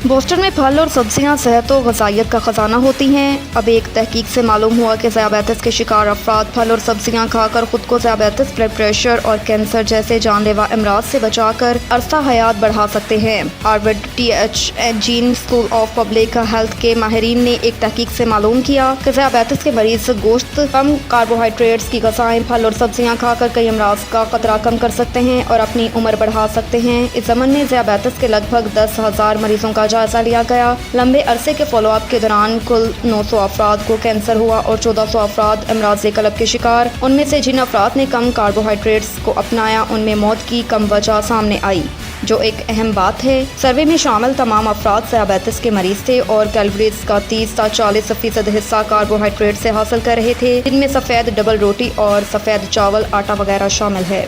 Boston में फल और सब्जियां सेहत और ग़िज़ाइयत का ख़जाना होती हैं। अब एक तहकीक से मालूम हुआ कि ज़ियाबेतिस के शिकार अफराद फल और सब्जियां खाकर ख़ुद को ज़ियाबेतिस, ब्लड प्रेशर और कैंसर जैसे जानलेवा अमराज से बचाकर अरसा हयात बढ़ा सकते हैं। Harvard TH gene school of public health के माहिरीन ने एक तहकीक से मालूम किया कि ज़ियाबेतिस के मरीज़ गोश्त, कम कार्बोहाइड्रेट्स की ग़िज़ाएँ, फल और सब्जियाँ खाकर कई अमराज का ख़तरा कम कर सकते हैं और अपनी उम्र बढ़ा सकते हैं। इस ज़मन में ज़ियाबेतिस के लगभग 10,000 मरीज़ों का जायजा लिया गया। लंबे अरसे के फॉलोअप के दौरान कुल 900 अफराद को कैंसर हुआ और 1400 अफराद अमराज़ कल्ब के शिकार। उनमें से जिन अफराद ने कम कार्बोहाइड्रेट्स को अपनाया उनमें मौत की कम वजह सामने आई, जो एक अहम बात है। सर्वे में शामिल तमाम अफराद ज़ियाबेतिस के मरीज थे और कैलोरीज का 30 से 40% हिस्सा कार्बोहाइड्रेट से हासिल कर रहे थे, जिनमें सफ़ेद डबल रोटी और सफ़ेद चावल, आटा वगैरह शामिल है।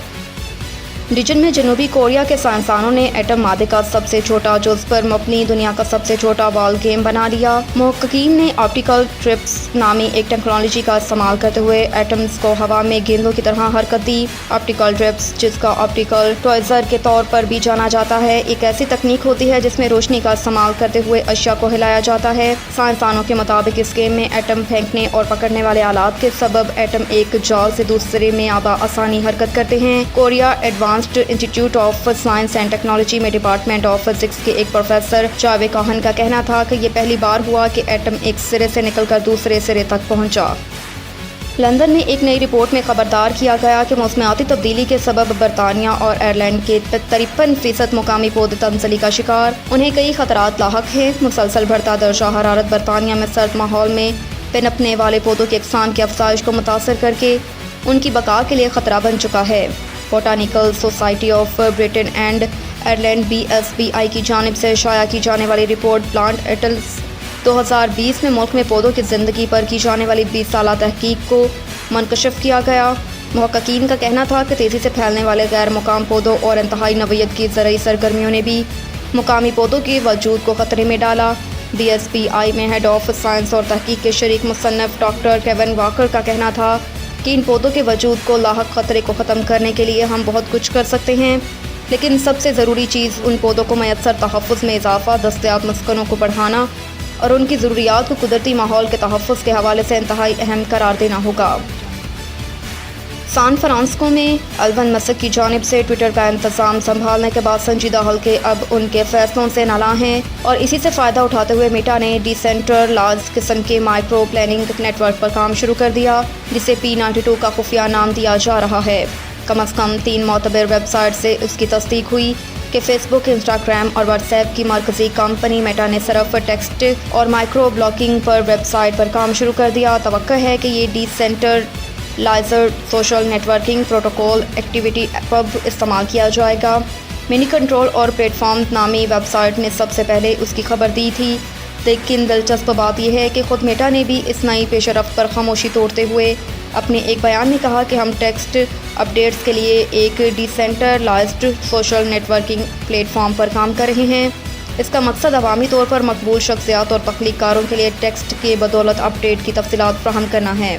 रीजन में जनूबी कोरिया के साइंसदानों ने एटम मादे का सबसे छोटा जुज़ पर मबनी दुनिया का सबसे छोटा बॉल गेम बना लिया। मुहक्किकीन ने ऑप्टिकल ट्रिप्स नामी एक टेक्नोलॉजी का इस्तेमाल करते हुए एटम्स को हवा में गेंदों की तरह हरकत दी। ऑप्टिकल ट्रिप्स, जिसका ऑप्टिकल ट्वाइज़र के तौर पर भी जाना जाता है, एक ऐसी तकनीक होती है जिसमें रोशनी का इस्तेमाल करते हुए अशिया को हिलाया जाता है। साइंसदानों के मुताबिक इस गेम में एटम फेंकने और पकड़ने वाले आलात के सबब एटम एक जाल से दूसरे में आसानी हरकत करते हैं। Korea advanced institute of science and technology में डिपार्टमेंट ऑफ फिजिक्स के एक प्रोफेसर जावेद काहन का कहना था कि ये पहली बार हुआ कि एटम एक सिरे से निकलकर दूसरे सिरे तक पहुंचा। लंदन में एक नई रिपोर्ट में खबरदार किया गया कि मौसमियाती तब्दीली के सबब बरतानिया और आयरलैंड के 53% मुकामी पौधे तंजली का शिकार। उन्हें कई खतरात लाहक हैं। मुसलसल बढ़ता दर्जा हरारत बरतानिया में सर्द माहौल में पनपने वाले पौधों की अक़साम की अफजाइश को मुतासर करके उनकी बका के लिए ख़तरा बन चुका है। Botanical society of Britain and Ireland BSBI की जानिब से शाया की जाने वाली रिपोर्ट प्लांट एटल्स 2020 में मुल्क में पौधों की ज़िंदगी पर की जाने वाली 20 साला तहकीक को मनकशफ किया गया। मुहक्किकीन का कहना था कि तेज़ी से फैलने वाले गैर मुकाम पौधों और इंतहाई नवीयत की ज़रई सरगर्मियों ने भी मुकामी पौधों के वजूद को ख़तरे में डाला। BSBI में हेड ऑफ साइंस और तहकीक के शरीक मुसन्नफ़ डॉक्टर केविन वॉकर का कहना था कि इन पौधों के वजूद को लाहक ख़तरे को ख़त्म करने के लिए हम बहुत कुछ कर सकते हैं, लेकिन सबसे ज़रूरी चीज़ उन पौधों को मैसर तहफ़्फ़ुज़ में इजाफ़ा, दस्तयाब मस्कनों को बढ़ाना और उनकी ज़रूरियात को कुदरती माहौल के तहफ़्फ़ुज़ के हवाले से इंतहाई अहम करार देना होगा। सान फ्रांसिस्को में एलन मस्क की जानिब से ट्विटर का इंतज़ाम संभालने के बाद संजीदा हल्के अब उनके फैसलों से नाला हैं और इसी से फ़ायदा उठाते हुए मेटा ने डिसेंट्रलाइज्ड किस्म के माइक्रो प्लानिंग नेटवर्क पर काम शुरू कर दिया, जिसे P92 का खुफिया नाम दिया जा रहा है। कम अज़ कम 3 मोतबर वेबसाइट से उसकी तस्दीक हुई कि फेसबुक, इंस्टाग्राम और व्हाट्सएप की मरकज़ी कंपनी मेटा ने सिर्फ टेक्स्ट और माइक्रो ब्लॉगिंग पर वेबसाइट पर काम शुरू कर दिया। तवक्को है कि ये decentralized social networking protocol ActivityPub इस्तेमाल किया जाएगा। मिनी कंट्रोल और प्लेटफॉर्म नामी वेबसाइट ने सबसे पहले उसकी खबर दी थी, लेकिन दिलचस्प बात यह है कि ख़ुद मेटा ने भी इस नई पेशरफ्त पर खामोशी तोड़ते हुए अपने एक बयान में कहा कि हम टेक्स्ट अपडेट्स के लिए एक डिसेंट्रलाइज्ड सोशल नेटवर्किंग प्लेटफॉर्म पर काम कर रहे हैं। इसका मकसद अवामी तौर पर मकबूल शख्सियात और तख्लीक़कारों के लिए टेक्स्ट के बदौलत अपडेट की तफसीलात फ़राहम करना है।